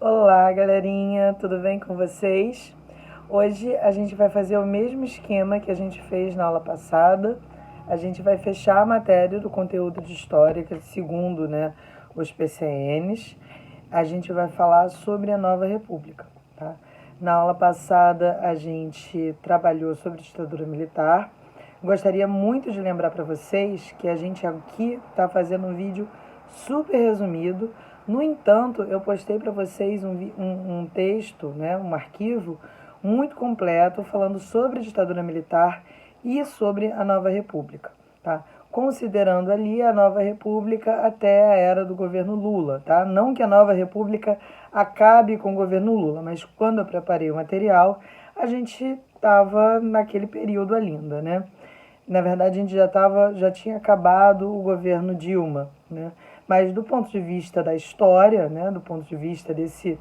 Olá, galerinha, tudo bem com vocês? Hoje a gente vai fazer o mesmo esquema que a gente fez na aula passada. A gente vai fechar a matéria do conteúdo de história, que é segundo, os PCNs. A gente vai falar sobre a Nova República, tá? Na aula passada a gente trabalhou sobre ditadura militar. Gostaria muito de lembrar para vocês que a gente aqui está fazendo um vídeo super resumido. No entanto, eu postei para vocês um texto, um arquivo muito completo falando sobre a ditadura militar e sobre a Nova República, tá? Considerando ali a Nova República até a era do governo Lula, tá? Não que a Nova República acabe com o governo Lula, mas quando eu preparei o material, a gente estava naquele período ainda, né? Na verdade, a gente já tinha acabado o governo Dilma, né? Mas do ponto de vista da história, né, do ponto de vista desse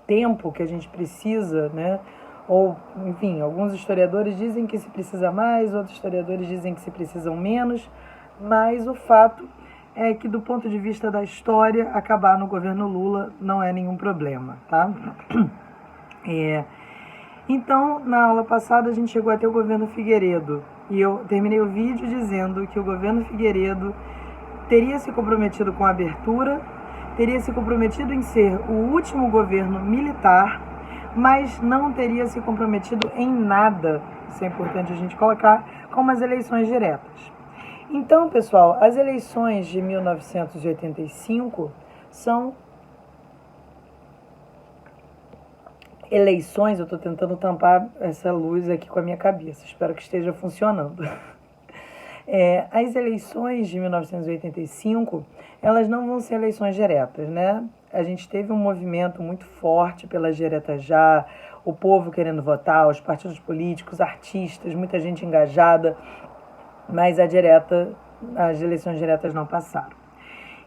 tempo que a gente precisa, né, ou, enfim, alguns historiadores dizem que se precisa mais, outros historiadores dizem que se precisam menos, mas o fato é que, do ponto de vista da história, acabar no governo Lula não é nenhum problema, tá? Então, na aula passada, a gente chegou até o governo Figueiredo, e eu terminei o vídeo dizendo que o governo Figueiredo teria se comprometido com a abertura, teria se comprometido em ser o último governo militar, mas não teria se comprometido em nada, isso é importante a gente colocar, como as eleições diretas. Então, pessoal, as eleições de 1985 são eleições, eu estou tentando tampar essa luz aqui com a minha cabeça, espero que esteja funcionando. As eleições de 1985, elas não vão ser eleições diretas, né? A gente teve um movimento muito forte pelas diretas já, o povo querendo votar, os partidos políticos, artistas, muita gente engajada, mas as eleições diretas não passaram.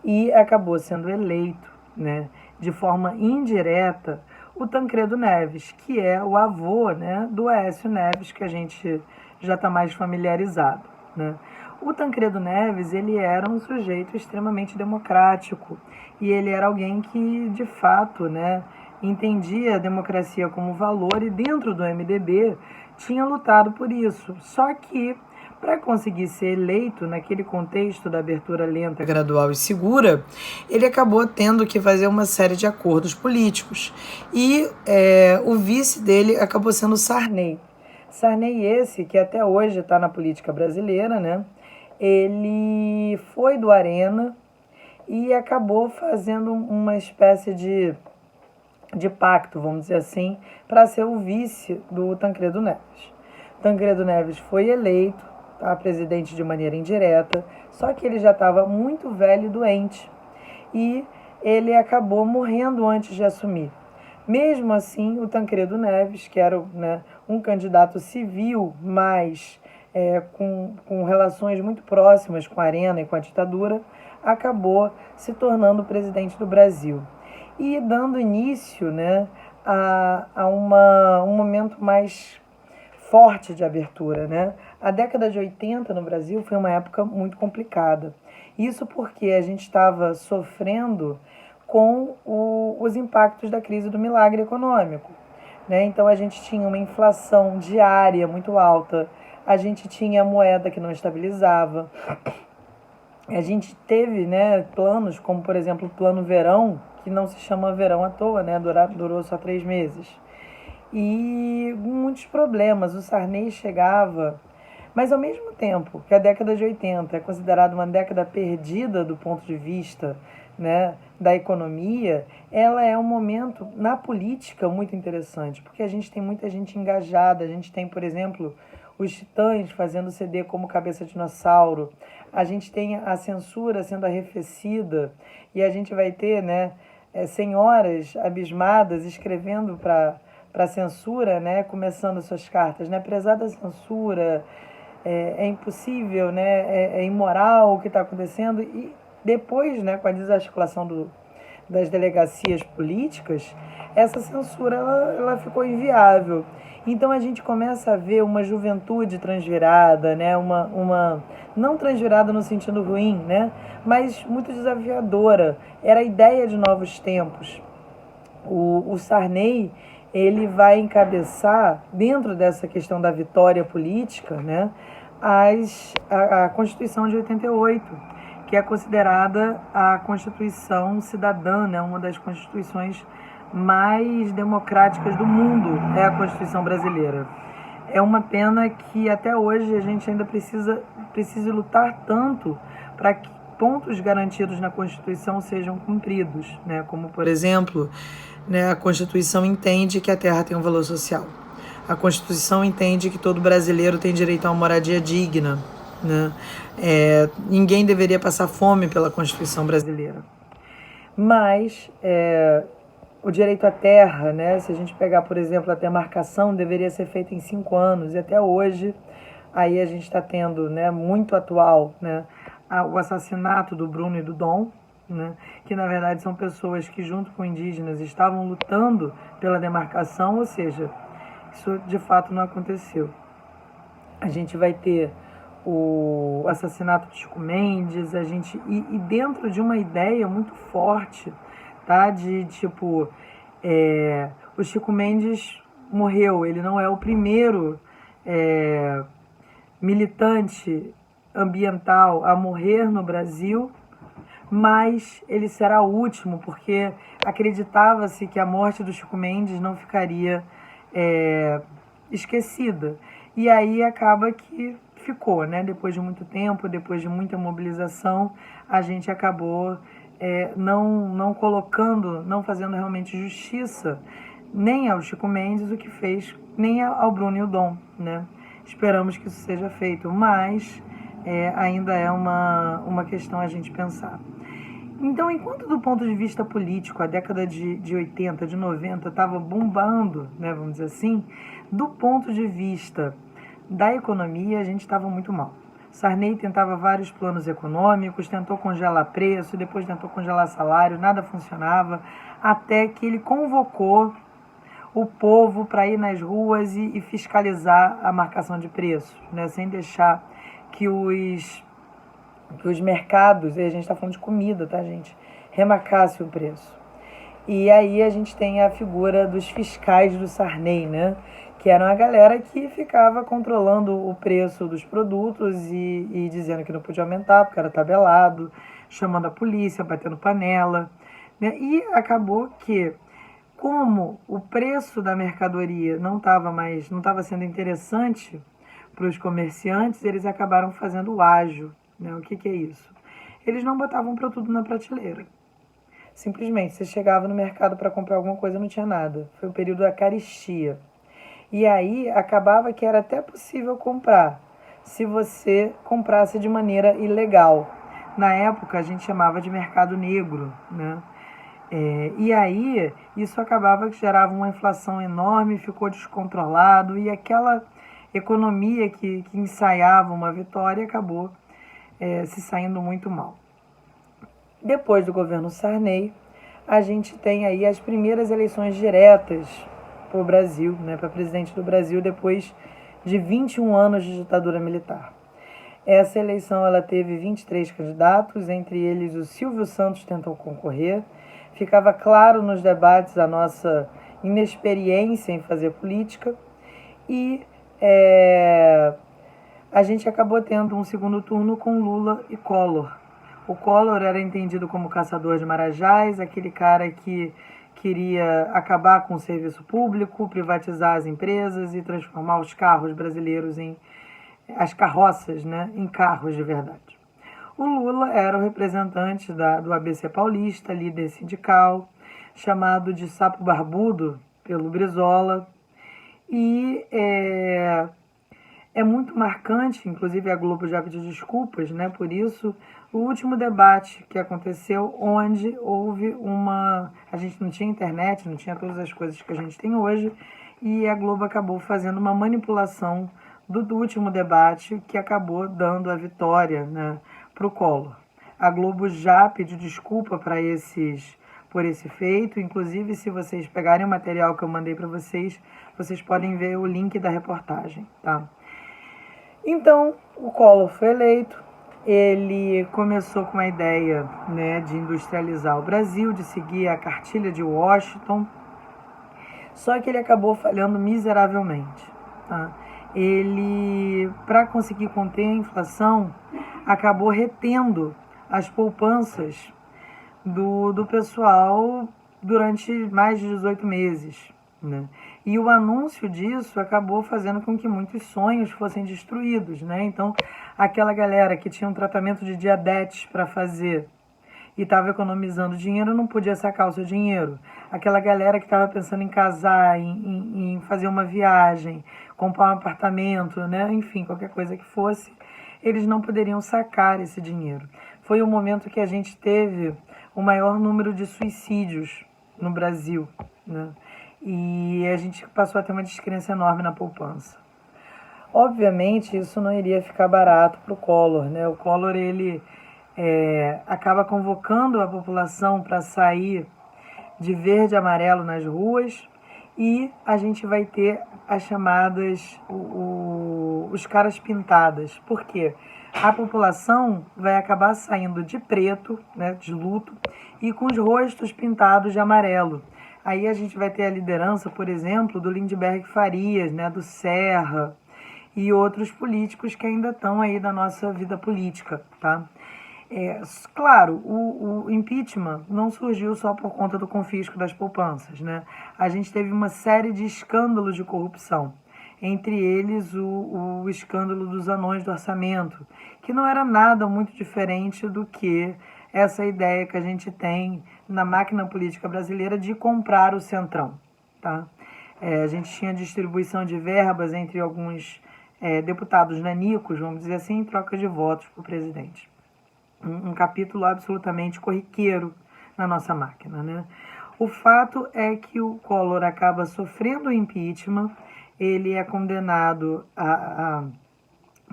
E acabou sendo eleito, né, de forma indireta, o Tancredo Neves, que é o avô, né, do Aécio Neves, que a gente já está mais familiarizado, né? O Tancredo Neves, ele era um sujeito extremamente democrático e ele era alguém que, de fato, né, entendia a democracia como valor e dentro do MDB tinha lutado por isso. Só que, para conseguir ser eleito naquele contexto da abertura lenta, gradual e segura, ele acabou tendo que fazer uma série de acordos políticos. E o vice dele acabou sendo Sarney. Sarney esse, que até hoje está na política brasileira, né? Ele foi do Arena e acabou fazendo uma espécie de pacto, vamos dizer assim, para ser o vice do Tancredo Neves. Tancredo Neves foi eleito, tá, presidente de maneira indireta, só que ele já estava muito velho e doente e ele acabou morrendo antes de assumir. Mesmo assim, o Tancredo Neves, que era um candidato civil, mas com relações muito próximas com a Arena e com a ditadura, acabou se tornando presidente do Brasil. E dando início, a um momento mais forte de abertura, né? A década de 80 no Brasil foi uma época muito complicada. Isso porque a gente estava sofrendo com os impactos da crise do milagre econômico, né? Então a gente tinha uma inflação diária muito alta, a gente tinha a moeda que não estabilizava, a gente teve, né, planos como, por exemplo, o Plano Verão, que não se chama verão à toa, né? Durou só 3 meses. E muitos problemas. O Sarney chegava, mas ao mesmo tempo que a década de 80 é considerada uma década perdida do ponto de vista, né, da economia, ela é um momento na política muito interessante, porque a gente tem muita gente engajada, a gente tem, por exemplo, os Titãs fazendo CD como Cabeça de Dinossauro, a gente tem a censura sendo arrefecida e a gente vai ter, senhoras abismadas escrevendo para a censura, né, começando suas cartas, né, prezada censura, é impossível, né, é imoral o que está acontecendo. E depois, né, com a desarticulação das delegacias políticas, essa censura ela ficou inviável. Então a gente começa a ver uma juventude transvirada, né, uma não transvirada no sentido ruim, né, mas muito desafiadora. Era a ideia de novos tempos. O Sarney, ele vai encabeçar, dentro dessa questão da vitória política, né, a Constituição de 88, que é considerada a Constituição cidadã, né, uma das constituições mais democráticas do mundo, é a Constituição brasileira. É uma pena que até hoje a gente ainda precise lutar tanto para que pontos garantidos na Constituição sejam cumpridos, né? Como, por exemplo, né, a Constituição entende que a terra tem um valor social. A Constituição entende que todo brasileiro tem direito a uma moradia digna, né? Ninguém deveria passar fome pela Constituição brasileira. Mas o direito à terra, né? Se a gente pegar, por exemplo, a demarcação, deveria ser feita em 5 anos, e até hoje aí a gente está tendo, né, muito atual, né, o assassinato do Bruno e do Dom, né, que na verdade são pessoas que junto com indígenas estavam lutando pela demarcação, ou seja, isso de fato não aconteceu. A gente vai ter o assassinato de Chico Mendes, e dentro de uma ideia muito forte, tá, de tipo, o Chico Mendes morreu, ele não é o primeiro militante ambiental a morrer no Brasil, mas ele será o último, porque acreditava-se que a morte do Chico Mendes não ficaria esquecida. E aí acaba que ficou, né? Depois de muito tempo, depois de muita mobilização, a gente acabou não colocando, não fazendo realmente justiça nem ao Chico Mendes, o que fez, nem ao Bruno e o Dom, né? Esperamos que isso seja feito, mas ainda é uma questão a gente pensar. Então, enquanto do ponto de vista político, a década de 80, de 90 estava bombando, né, vamos dizer assim, do ponto de vista da economia, a gente estava muito mal. Sarney tentava vários planos econômicos, tentou congelar preço, depois tentou congelar salário, nada funcionava, até que ele convocou o povo para ir nas ruas e fiscalizar a marcação de preços, né, sem deixar que os mercados, e a gente está falando de comida, tá, gente, remarcassem o preço. E aí a gente tem a figura dos fiscais do Sarney, né, que eram a galera que ficava controlando o preço dos produtos e dizendo que não podia aumentar porque era tabelado, chamando a polícia, batendo panela, né, e acabou que, como o preço da mercadoria não estava sendo interessante para os comerciantes, eles acabaram fazendo o ágio, né? O que é isso? Eles não botavam produto na prateleira. Simplesmente, você chegava no mercado para comprar alguma coisa, não tinha nada. Foi o período da carestia. E aí acabava que era até possível comprar, se você comprasse de maneira ilegal. Na época a gente chamava de mercado negro, né? E aí isso acabava que gerava uma inflação enorme, ficou descontrolado, e aquela economia que ensaiava uma vitória acabou se saindo muito mal. Depois do governo Sarney, a gente tem aí as primeiras eleições diretas para o Brasil, né, para presidente do Brasil, depois de 21 anos de ditadura militar. Essa eleição ela teve 23 candidatos, entre eles o Silvio Santos tentou concorrer. Ficava claro nos debates a nossa inexperiência em fazer política, e a gente acabou tendo um segundo turno com Lula e Collor. O Collor era entendido como caçador de marajás, aquele cara que queria acabar com o serviço público, privatizar as empresas e transformar os carros brasileiros as carroças, né, em carros de verdade. O Lula era o representante do ABC Paulista, líder sindical, chamado de sapo barbudo pelo Brizola, e é muito marcante, inclusive a Globo já pediu desculpas, né, por isso, o último debate que aconteceu, onde houve a gente não tinha internet, não tinha todas as coisas que a gente tem hoje, e a Globo acabou fazendo uma manipulação do último debate, que acabou dando a vitória, né, para o Collor. A Globo já pediu desculpa por esse feito, inclusive se vocês pegarem o material que eu mandei para vocês podem ver o link da reportagem, tá? Então, o Collor foi eleito, Ele começou com a ideia, né, de industrializar o Brasil, de seguir a cartilha de Washington, só que ele acabou falhando miseravelmente. Tá? Ele, para conseguir conter a inflação, acabou retendo as poupanças do pessoal durante mais de 18 meses. Né? E o anúncio disso acabou fazendo com que muitos sonhos fossem destruídos. Né? Então, aquela galera que tinha um tratamento de diabetes para fazer e estava economizando dinheiro não podia sacar o seu dinheiro. Aquela galera que estava pensando em casar, em fazer uma viagem, comprar um apartamento, né? Enfim, qualquer coisa que fosse, eles não poderiam sacar esse dinheiro. Foi o momento que a gente teve o maior número de suicídios no Brasil, né? E a gente passou a ter uma descrença enorme na poupança. Obviamente, isso não iria ficar barato para o Collor, né? O Collor, ele acaba convocando a população para sair de verde e amarelo nas ruas e a gente vai ter as chamadas, os caras pintadas. Por quê? A população vai acabar saindo de preto, né, de luto, e com os rostos pintados de amarelo. Aí a gente vai ter a liderança, por exemplo, do Lindbergh Farias, né, do Serra e outros políticos que ainda estão aí na nossa vida política, tá? Claro, o impeachment não surgiu só por conta do confisco das poupanças, né? A gente teve uma série de escândalos de corrupção, entre eles o escândalo dos anões do orçamento, que não era nada muito diferente do que essa ideia que a gente tem na máquina política brasileira de comprar o centrão, tá? A gente tinha distribuição de verbas entre alguns deputados nanicos, vamos dizer assim, em troca de votos para o presidente. Um capítulo absolutamente corriqueiro na nossa máquina, né? O fato é que o Collor acaba sofrendo o impeachment, ele é condenado a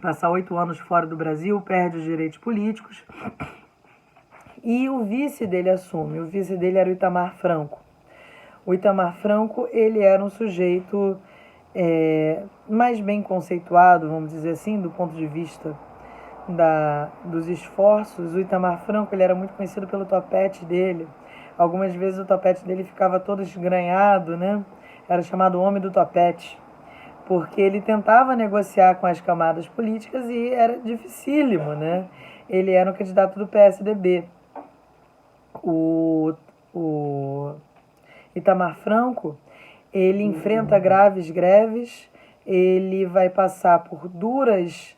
passar 8 anos fora do Brasil, perde os direitos políticos, e o vice dele assume. O vice dele era o Itamar Franco. O Itamar Franco, ele era um sujeito mais bem conceituado, vamos dizer assim, do ponto de vista dos esforços. O Itamar Franco, ele era muito conhecido pelo topete dele. Algumas vezes o topete dele ficava todo esgranhado, né? Era chamado Homem do Topete, porque ele tentava negociar com as camadas políticas e era dificílimo, né? Ele era um candidato do PSDB. O Itamar Franco, ele enfrenta graves greves, ele vai passar por duras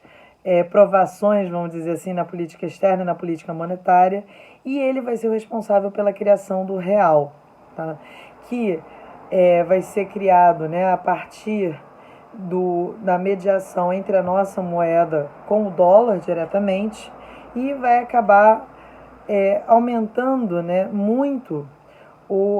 provações, vamos dizer assim, na política externa e na política monetária, e ele vai ser o responsável pela criação do real, tá? Que vai ser criado, né, a partir da mediação entre a nossa moeda com o dólar diretamente, e vai acabar aumentando, né, muito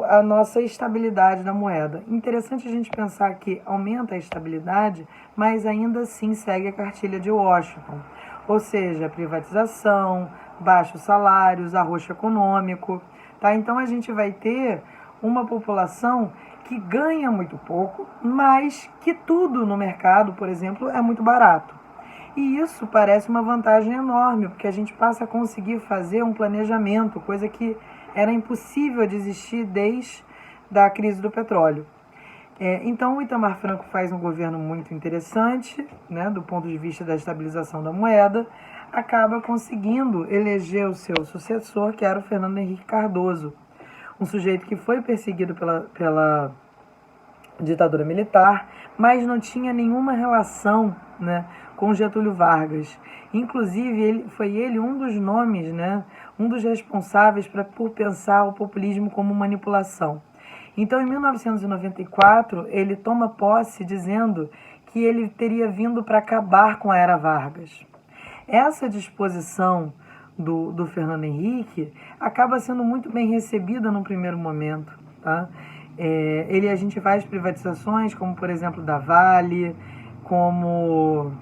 a nossa estabilidade da moeda. Interessante a gente pensar que aumenta a estabilidade, mas ainda assim segue a cartilha de Washington, ou seja, privatização, baixos salários, arroxo econômico, tá? Então a gente vai ter uma população que ganha muito pouco, mas que tudo no mercado, por exemplo, é muito barato. E isso parece uma vantagem enorme, porque a gente passa a conseguir fazer um planejamento, coisa que era impossível de existir desde a crise do petróleo. Então, o Itamar Franco faz um governo muito interessante, né, do ponto de vista da estabilização da moeda, acaba conseguindo eleger o seu sucessor, que era o Fernando Henrique Cardoso, um sujeito que foi perseguido pela ditadura militar, mas não tinha nenhuma relação, né, com Getúlio Vargas. Inclusive, foi ele um dos nomes, né, um dos responsáveis por pensar o populismo como manipulação. Então, em 1994, ele toma posse dizendo que ele teria vindo para acabar com a era Vargas. Essa disposição do Fernando Henrique acaba sendo muito bem recebida no primeiro momento, tá? A gente faz privatizações, como por exemplo da Vale, como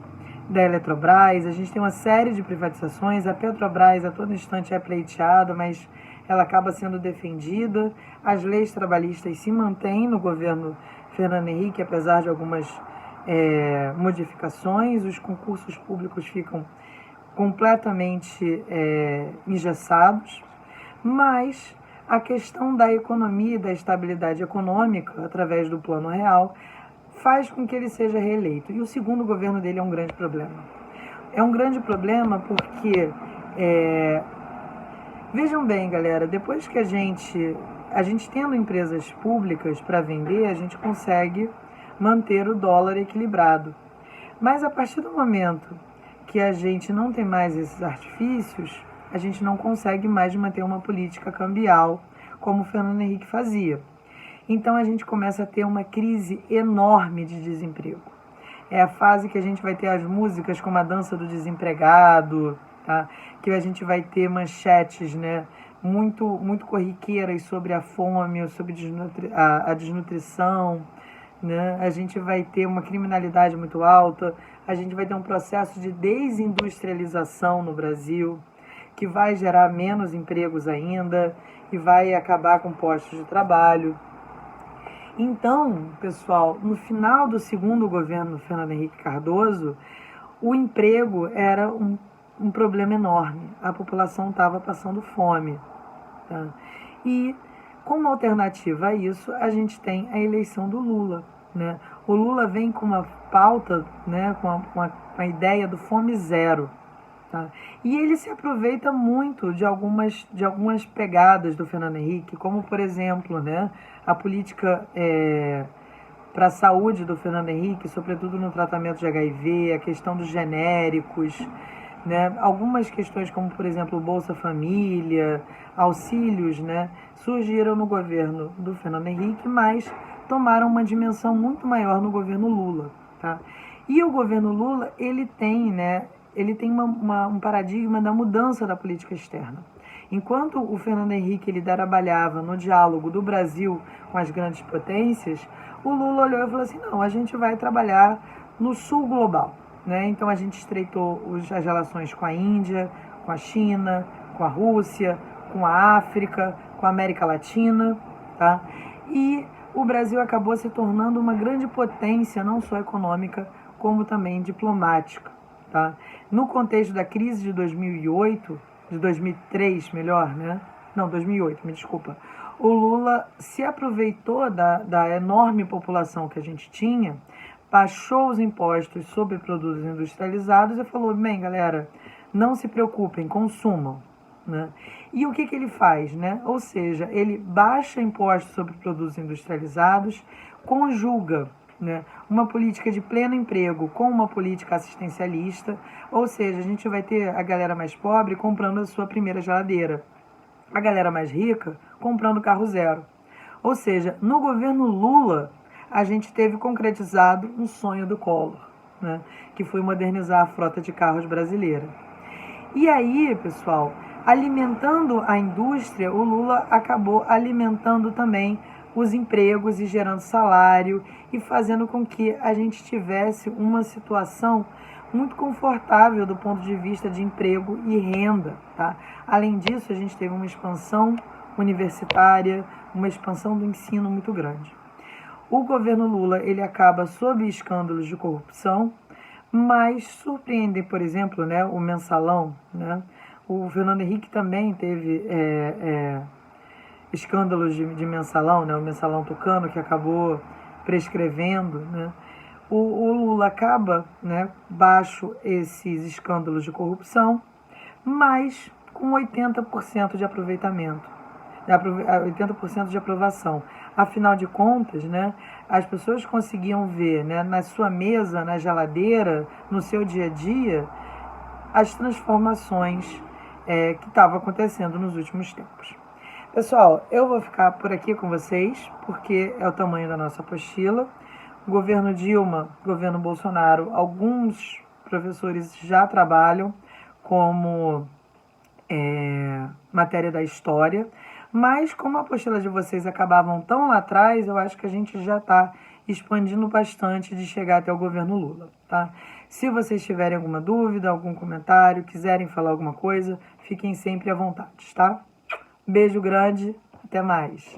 da Eletrobras. A gente tem uma série de privatizações. A Petrobras a todo instante é pleiteada, mas ela acaba sendo defendida. As leis trabalhistas se mantêm no governo Fernando Henrique, apesar de algumas modificações. Os concursos públicos ficam completamente engessados, mas a questão da economia e da estabilidade econômica, através do Plano Real, faz com que ele seja reeleito. E o segundo governo dele é um grande problema. É um grande problema porque, vejam bem, galera, depois que a gente tendo empresas públicas para vender, a gente consegue manter o dólar equilibrado. Mas a partir do momento que a gente não tem mais esses artifícios, a gente não consegue mais manter uma política cambial como o Fernando Henrique fazia. Então a gente começa a ter uma crise enorme de desemprego. É a fase que a gente vai ter as músicas como a dança do desempregado, tá? Que a gente vai ter manchetes, né, muito corriqueiras sobre a fome, sobre a desnutrição, né? A gente vai ter uma criminalidade muito alta, a gente vai ter um processo de desindustrialização no Brasil, que vai gerar menos empregos ainda e vai acabar com postos de trabalho. Então, pessoal, no final do segundo governo do Fernando Henrique Cardoso, o emprego era um problema enorme. A população estava passando fome. Tá? E, como alternativa a isso, a gente tem a eleição do Lula. Né? O Lula vem com uma pauta, né, com a ideia do fome zero. Tá? E ele se aproveita muito de algumas pegadas do Fernando Henrique, como, por exemplo, né, a política para a saúde do Fernando Henrique, sobretudo no tratamento de HIV, a questão dos genéricos, né, algumas questões como, por exemplo, o Bolsa Família, auxílios, né, surgiram no governo do Fernando Henrique, mas tomaram uma dimensão muito maior no governo Lula. Tá? E o governo Lula, ele tem um paradigma da mudança da política externa. Enquanto o Fernando Henrique ele trabalhava no diálogo do Brasil com as grandes potências, o Lula olhou e falou assim, não, a gente vai trabalhar no sul global. Né? Então a gente estreitou as relações com a Índia, com a China, com a Rússia, com a África, com a América Latina. Tá? E o Brasil acabou se tornando uma grande potência, não só econômica, como também diplomática. Tá? No contexto da crise de 2008, de 2003, melhor, né? Não, 2008, me desculpa. O Lula se aproveitou da enorme população que a gente tinha, baixou os impostos sobre produtos industrializados e falou, bem, galera, não se preocupem, consumam. Né? E o que ele faz? Né? Ou seja, ele baixa impostos sobre produtos industrializados, conjuga, né, uma política de pleno emprego com uma política assistencialista, ou seja, a gente vai ter a galera mais pobre comprando a sua primeira geladeira, a galera mais rica comprando carro zero. Ou seja, no governo Lula, a gente teve concretizado um sonho do Collor, né, que foi modernizar a frota de carros brasileira. E aí, pessoal, alimentando a indústria, o Lula acabou alimentando também os empregos e gerando salário e fazendo com que a gente tivesse uma situação muito confortável do ponto de vista de emprego e renda. Tá? Além disso, a gente teve uma expansão universitária, uma expansão do ensino muito grande. O governo Lula ele acaba sob escândalos de corrupção, mas surpreende, por exemplo, né, o mensalão. Né? O Fernando Henrique também teve escândalos de mensalão, né? O mensalão tucano que acabou prescrevendo, né? O Lula acaba, né, baixo esses escândalos de corrupção, mas com 80% de aproveitamento, 80% de aprovação. Afinal de contas, né, as pessoas conseguiam ver, né, na sua mesa, na geladeira, no seu dia a dia, as transformações que estavam acontecendo nos últimos tempos. Pessoal, eu vou ficar por aqui com vocês, porque é o tamanho da nossa apostila. Governo Dilma, governo Bolsonaro, alguns professores já trabalham como matéria da história, mas como a apostila de vocês acabavam tão lá atrás, eu acho que a gente já está expandindo bastante de chegar até o governo Lula. Tá? Se vocês tiverem alguma dúvida, algum comentário, quiserem falar alguma coisa, fiquem sempre à vontade, tá? Beijo grande, até mais.